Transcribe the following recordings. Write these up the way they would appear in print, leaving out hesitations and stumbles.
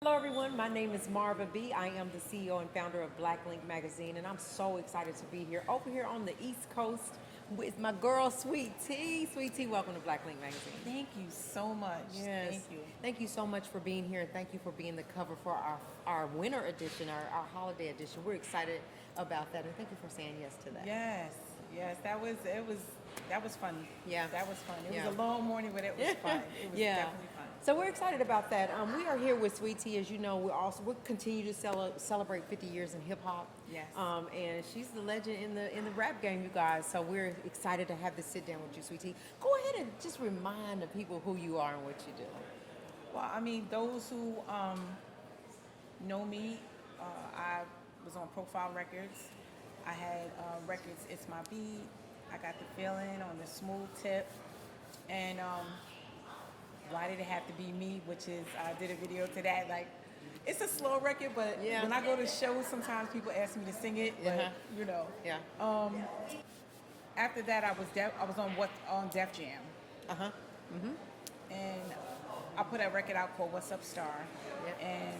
Hello everyone, my name is Marva B. I am the CEO and founder of Black Link Magazine, and I'm so excited to be here over here on the East Coast with my girl Sweet Tea. Sweet Tea, welcome to Black Link Magazine. Thank you so much. Yes. Thank you. Thank you so much for being here, and thank you for being the cover for our winter edition, our holiday edition. We're excited about that, and thank you for saying yes to that. Yes, that was fun. Yeah. That was fun. It Yeah. was a long morning, but it was fun. It was definitely fun. So we're excited about that. We are here with Sweet Tea, as you know. We continue to celebrate 50 years in hip hop. Yes. And she's the legend in the rap game, you guys. So we're excited to have this sit down with you, Sweet Tea. Go ahead and just remind the people who you are and what you do. Well, I mean, those who know me, I was on Profile Records. I had records, It's My Beat. I got the feeling on the smooth tip. And Why Did It Have to Be Me, which is, I did a video to that. Like, it's a slow record, but when I go to shows, sometimes people ask me to sing it, but you know. Yeah. After that, I was on Def Jam. And I put a record out called What's Up Star. And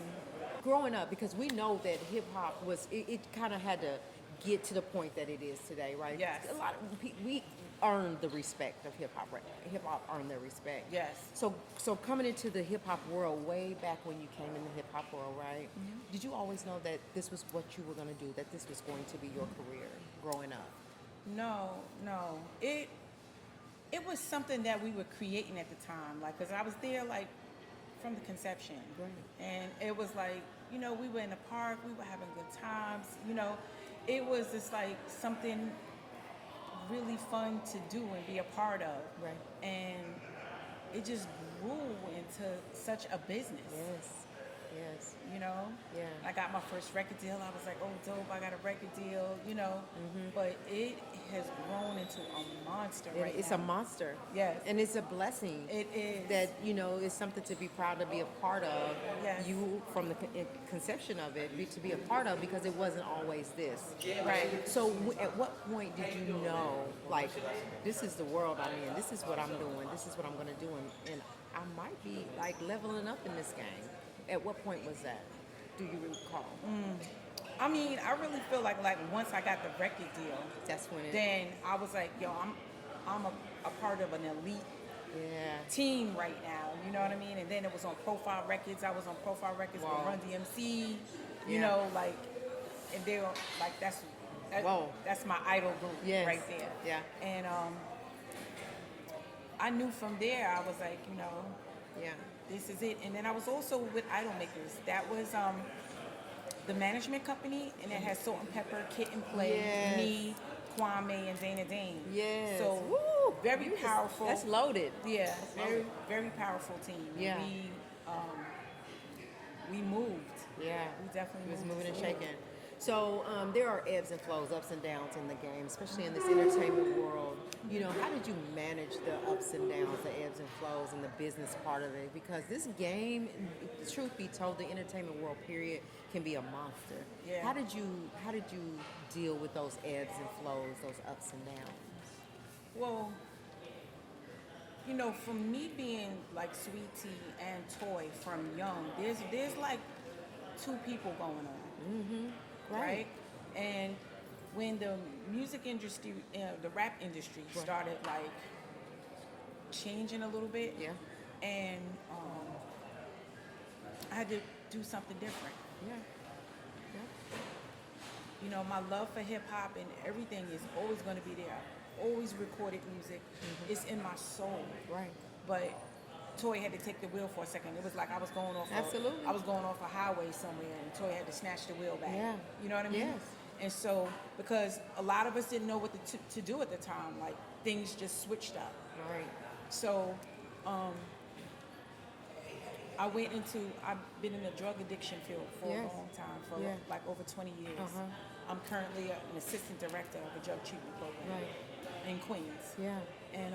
growing up, because we know that hip hop it kind of had to get to the point that it is today, right? Yes. A lot of we earned the respect of hip hop. Right? Hip hop earned their respect. Yes. So coming into the hip hop world way back when you came in the hip hop world, right? Mm-hmm. Did you always know that this was what you were going to do? That this was going to be your career growing up? No. It was something that we were creating at the time, like, because I was there, like, from the conception. Right. And it was like, we were in the park, we were having good times, it was just like something really fun to do and be a part of. Right. And it just grew into such a business. Yes. Yeah. I got my first record deal. I was like, oh, dope, I got a record deal, But it has grown into a monster right now. It's a monster. Yes. And it's a blessing. It is. That, it's something to be proud to be a part of. Yes. You, from the conception of it, to be a part of, because it wasn't always this. Right. So at what point did you know, like, this is the world I'm in, this is what I'm doing, this is what I'm going to do, and I might be, like, leveling up in this game? At what point was that? Do you recall? I mean, I really feel like once I got the record deal, That's when then I was like, yo, I'm a part of an elite team right now. You know what I mean? And then it was on Profile Records. I was on Profile Records with Run DMC. And they were like, that's my idol group right there. Yeah. And I knew from there, I was like, this is it. And then I was also with Idol Makers. That was the management company, and it had Salt and Pepper, Kid and Play, me, Kwame, and Dana Dane. Yes. So very powerful. That's loaded. Yeah, very powerful team. Yeah. We moved. Yeah. We definitely was moved. moving and shaking. So there are ebbs and flows, ups and downs in the game, especially in this entertainment world. How did you manage the ups and downs, the ebbs and flows, and the business part of it? Because this game, truth be told, the entertainment world, period, can be a monster. Yeah. How did you deal with those ebbs and flows, those ups and downs? Well, from me being like Sweet Tea and Toy from young, there's like two people going on. Mm-hmm. Right. And when the music industry, the rap industry started like changing a little bit, and I had to do something different. My love for hip hop and everything is always going to be there. I've always recorded music. Mm-hmm. It's in my soul. Right. But Toy had to take the wheel for a second. It was like I was going off. Absolutely. I was going off a highway somewhere, and Toy had to snatch the wheel back. Yeah. You know what I mean? Yes. And so, because a lot of us didn't know what to do at the time, like things just switched up. Right. So, I've been in the drug addiction field for a long time, for like over 20 years. Uh-huh. I'm currently an assistant director of a drug treatment program in Queens. Yeah. And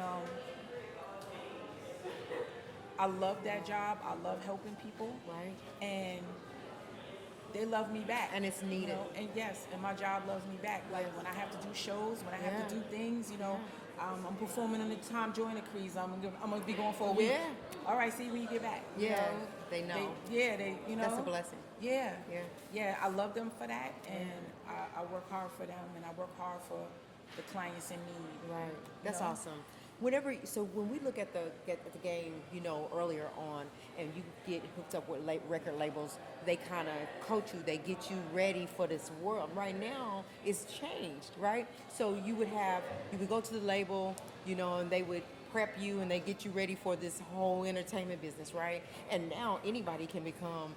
I love that job. I love helping people. Right. And they love me back. And it's needed. And yes, and my job loves me back. Like when I have to do shows, when I have to do things, I'm performing on the Tom Joyner cruise. I'm gonna be going for a week. Yeah. All right, see you when you get back. You Yeah, know? they know. They you know. That's a blessing. Yeah. Yeah. Yeah, I love them for that, and I work hard for them, and I work hard for the clients in need. Right. That's know? awesome. So when we look at the game, you know, earlier on, and you get hooked up with record labels, they kind of coach you. They get you ready for this world. Right now, it's changed, right? So you would go to the label, you know, and they would prep you and they get you ready for this whole entertainment business, right? And now anybody can become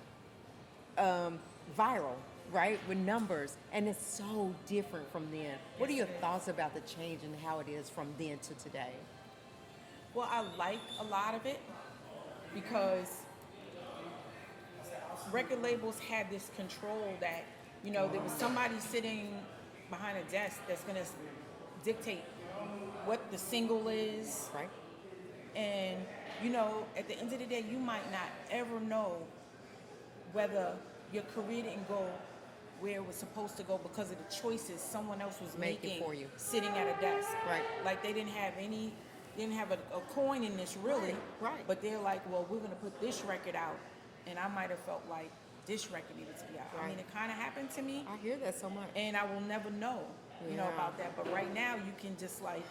viral, right, with numbers, and it's so different from then. What are your thoughts about the change and how it is from then to today? Well, I like a lot of it because record labels had this control that, you know, there was somebody sitting behind a desk that's going to dictate what the single is. Right. And, you know, at the end of the day, you might not ever know whether your career didn't go where it was supposed to go because of the choices someone else was making for you. sitting at a desk. Right. Like they didn't have a coin in this really. Right. But they're like, well, we're going to put this record out. And I might have felt like this record needed to be out. Right. I mean, it kind of happened to me. I hear that so much. And I will never know, you know, Yeah. about that. But right now, you can just like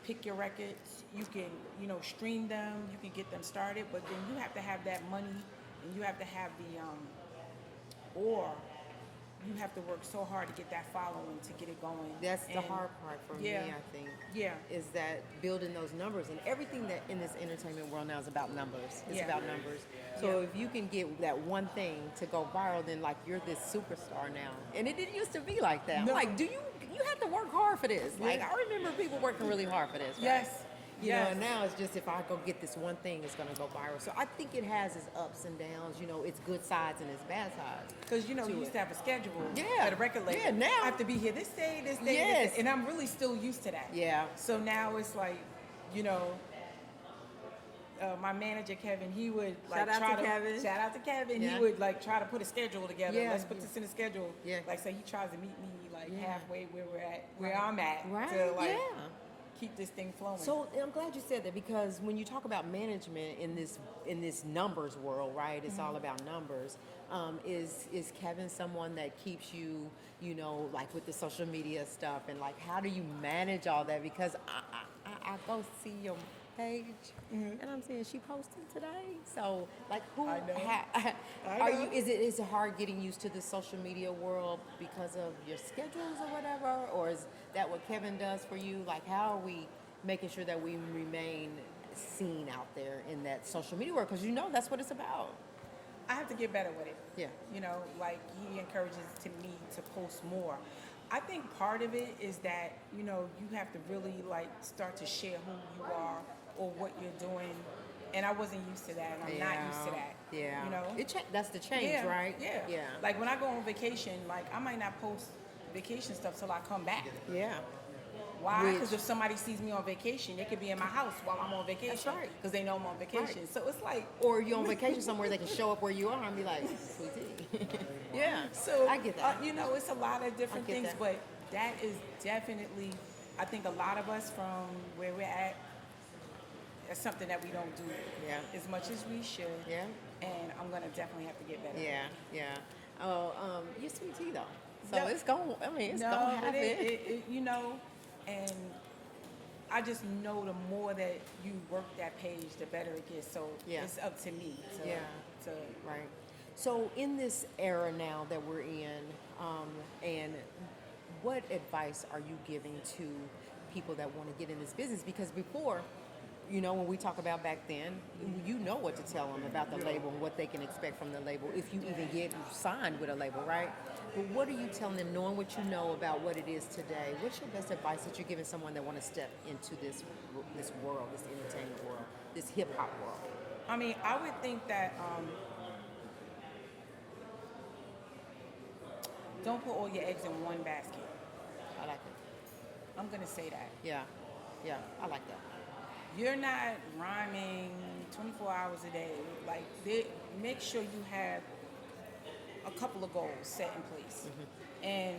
pick your records. You can, you know, stream them. You can get them started. But then you have to have that money, and you have to have or you have to work so hard to get that following to get it going. That's the hard part for me, I think. Yeah. Is that building those numbers, and everything that in this entertainment world now is about numbers. It's Yeah. about numbers. So Yeah. if you can get that one thing to go viral, then like you're this superstar now. And it didn't used to be like that. No. Like, you have to work hard for this. Like, Yeah. I remember people working really hard for this. Right? Yes. You know, Yes. and now it's just if I go get this one thing, it's gonna go viral. So I think it has its ups and downs. You know, its good sides and its bad sides. Because, you know, we to used it. to have a schedule Yeah. at a record label. Yeah, now- I have to be here this day, this day, Yes. this day. And I'm really still used to that. Yeah. So now it's like, you know, my manager, Kevin, he would like Shout out try to Kevin. Shout out to Kevin. Yeah. He would like try to put a schedule together. Yeah. Let's put this in a schedule. Yeah. Like, say he tries to meet me like Yeah. halfway where we're at, where Right. I'm at. Right, To like yeah. keep this thing flowing. So I'm glad you said that, because when you talk about management in this numbers world, right? It's all about numbers. Is Kevin someone that keeps you, you know, like with the social media stuff, and like how do you manage all that? Because I go see your page, and I'm seeing she posted today. So like, who? I know. I Are know. you? Is it hard getting used to the social media world because of your schedules or whatever, or is that what Kevin does for you? Like, how are we making sure that we remain seen out there in that social media world? Because you know that's what it's about. I have to get better with it. Yeah. You know, like he encourages me to post more. I think part of it is that, you know, you have to really like start to share who you are or what you're doing. And I wasn't used to that, and I'm not used to that. Yeah. You know? That's the change, Yeah, right? Yeah. Yeah. Like when I go on vacation, like I might not post vacation stuff till I come back. Yeah. Why? Which- Because if somebody sees me on vacation, they could be in my house while I'm on vacation. That's right. Because they know I'm on vacation. Right. So it's like, Or you're on vacation somewhere, they can show up where you are and be like, sweetie. Yeah. so I get that. you know, it's a lot of different I get things, that. but that is definitely, I think a lot of us from where we're at, it's something that we don't do Yeah. as much as we should. Yeah. And I'm gonna definitely have to get better. Yeah. Yeah. Oh, you're sweet tea though. So No. it's going. I mean, it's No, going to but happen. you know, and I just know the more that you work that page, the better it gets. So Yeah. it's up to me to, Yeah. to Right. So in this era now that we're in, and what advice are you giving to people that want to get in this business? Because before, you know, when we talk about back then, you know what to tell them about the label and what they can expect from the label if you even get signed with a label, right? But what are you telling them, knowing what you know about what it is today? What's your best advice that you're giving someone that want to step into this world, this entertainment world, this hip hop world? I mean, I would think that don't put all your eggs in one basket. I like it. I'm gonna say that. Yeah, yeah, I like that. You're not rhyming 24 hours a day. Like, make sure you have a couple of goals set in place. And,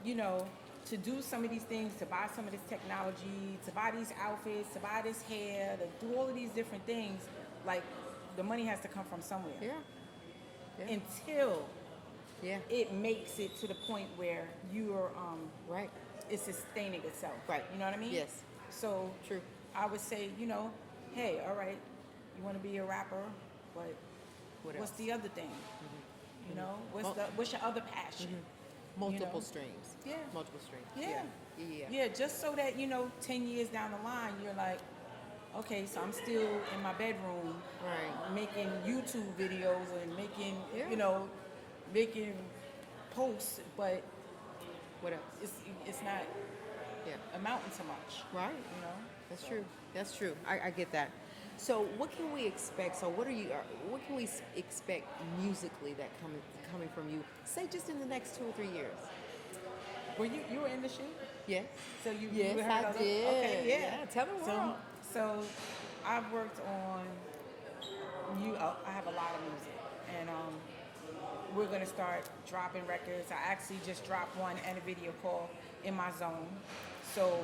you know, to do some of these things, to buy some of this technology, to buy these outfits, to buy this hair, to do all of these different things, like the money has to come from somewhere. Yeah. Yeah. Until Yeah. it makes it to the point where you're Right. it's sustaining itself. Right. You know what I mean? Yes. So True. I would say, hey, all right, you want to be a rapper, but What what's else? the other thing? You know, what's your other passion? Multiple streams. Yeah. Multiple streams. Yeah. Yeah. Yeah, just so that 10 years down the line, you're like, okay, so I'm still in my bedroom, Right. making YouTube videos and making, Yeah. making posts, but What else? it's not Yeah. amounting to much. Right. That's true. That's true. I get that. So what can we expect? So what can we expect musically that coming from you? Say just in the next 2 or 3 years. Well, you were in the shoot, Yes. so you Yes, heard I of it? did. Okay, yeah. Yeah, tell the world. So I've worked on I have a lot of music, and we're gonna start dropping records. I actually just dropped one and a video called "In My Zone." So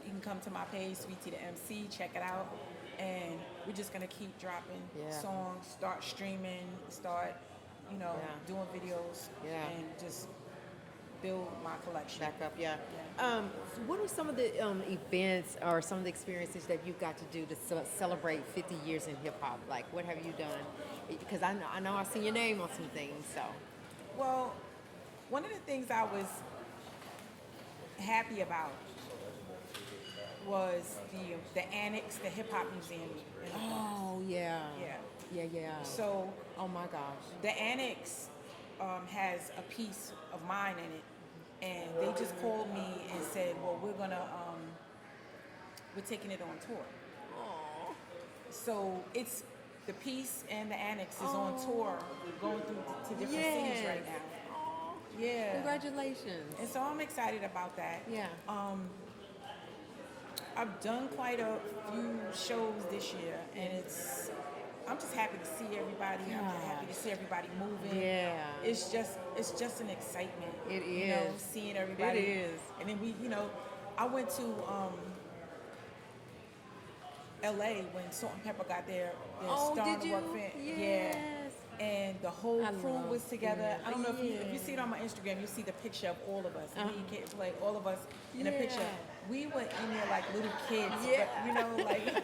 you can come to my page, Sweet Tea the MC, check it out, and we're just gonna keep dropping songs, start streaming, start doing videos, and just build my collection. Back up, yeah. Yeah. What are some of the events or some of the experiences that you got to do to celebrate 50 years in hip hop? Like, what have you done? Because I know I've seen your name on some things. So, Well, one of the things I was happy about was the annex, the hip hop museum. oh yeah, Yeah. So, So oh my gosh, the annex has a piece of mine in it, and they just called me and said, "Well, we're taking it on tour." oh, So it's the piece and the annex is on tour, going through to different cities right now. Oh, Yeah. congratulations. And so I'm excited about that. Yeah. I've done quite a few shows this year, and I'm just happy to see everybody. I'm happy to see everybody moving. Yeah. It's just an excitement. It is. Seeing everybody. It is. And then I went to LA when Salt and Pepper got their Star did to you? Work fan. Yes. Yeah. And the whole crew love was together. that. I don't know if you Yeah. see it on my Instagram, you see the picture of all of us. Me, kids, like all of us in a picture. We were in there like little kids. Yeah. But, like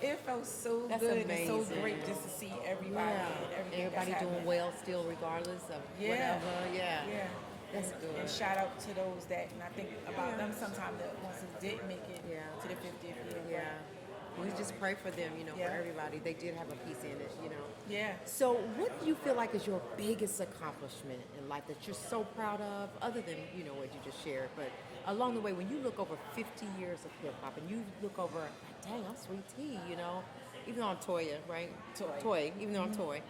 it felt so That's good amazing. and so great just to see everybody and everything. Everybody that's doing happening. well still, regardless of Yeah. whatever. Yeah. Yeah. That's good. And shout out to those that, and I think about them sometimes, the ones who didn't make it to the 50th year. Yeah. We just pray for them, for Yeah. everybody. They did have a piece in it. Yeah. So, what do you feel like is your biggest accomplishment in life that you're so proud of, other than what you just shared? But along the way, when you look over 50 years of hip hop, and you look over, like, dang, I'm Sweet Tea, even though I'm Toya, right? Toy. Even though I'm Toy,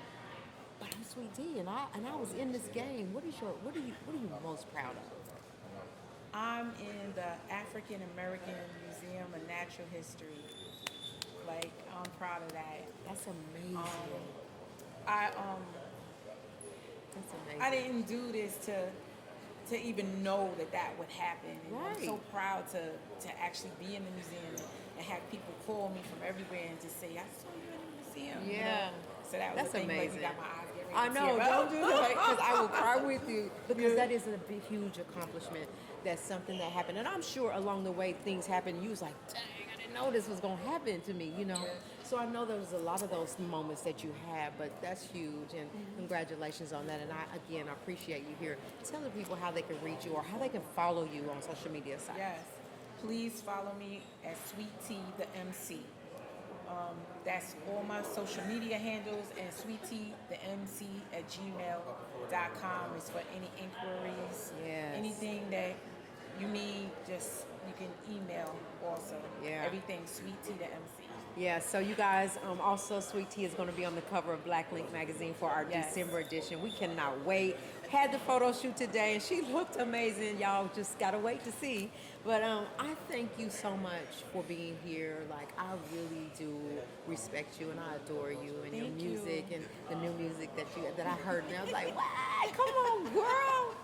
but I'm Sweet Tea, and I was in this game. What are you most proud of? I'm in the African American Museum of Natural History. Like, I'm proud of that. That's amazing. I That's amazing. I didn't do this to even know that would happen. And I'm so Right. proud to actually be in the museum and have people call me from everywhere and just say, I saw you in the museum. Yeah. So that was That's the thing. Like, amazing. you got my eyes getting ready I to know, tear up. don't do that, because I will cry with you, because that is a big, huge accomplishment. That's something that happened, and I'm sure along the way things happened. You was like, dang, I didn't know this was gonna happen to me, So I know there was a lot of those moments that you had, but that's huge, and congratulations on that. And I appreciate you here. Tell the people how they can reach you or how they can follow you on social media sites. Yes. Please follow me at Sweet Tea the MC. That's all my social media handles, and Sweet Tea the MC at gmail.com is for any inquiries. Yes. Anything that you need, you can email also. Yeah. Everything Sweet Tea the MC. Yeah, so you guys, also Sweet Tea is going to be on the cover of Black Link magazine for our Yes. December edition. We cannot wait. Had the photo shoot today, and she looked amazing. Y'all just got to wait to see. But I thank you so much for being here. Like, I really do respect you, and I adore you and your Thank you. music and the new music that I heard. And I was like, wow, come on, girl.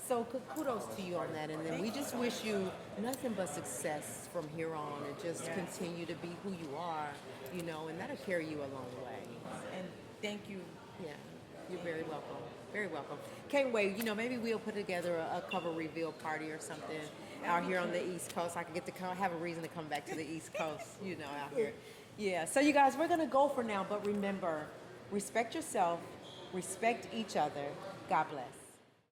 So kudos to you on that, and then we just wish you nothing but success from here on, and just Yes. continue to be who you are, you know, and that'll carry you a long way. And thank you. Yeah, you're very welcome. Very welcome. Can't wait. You know, maybe we'll put together a cover reveal party or something out here on the East Coast. I can get to come, have a reason to come back to the East Coast, you know, out here. Yeah. So you guys, we're gonna go for now, but remember, respect yourself, respect each other. God bless.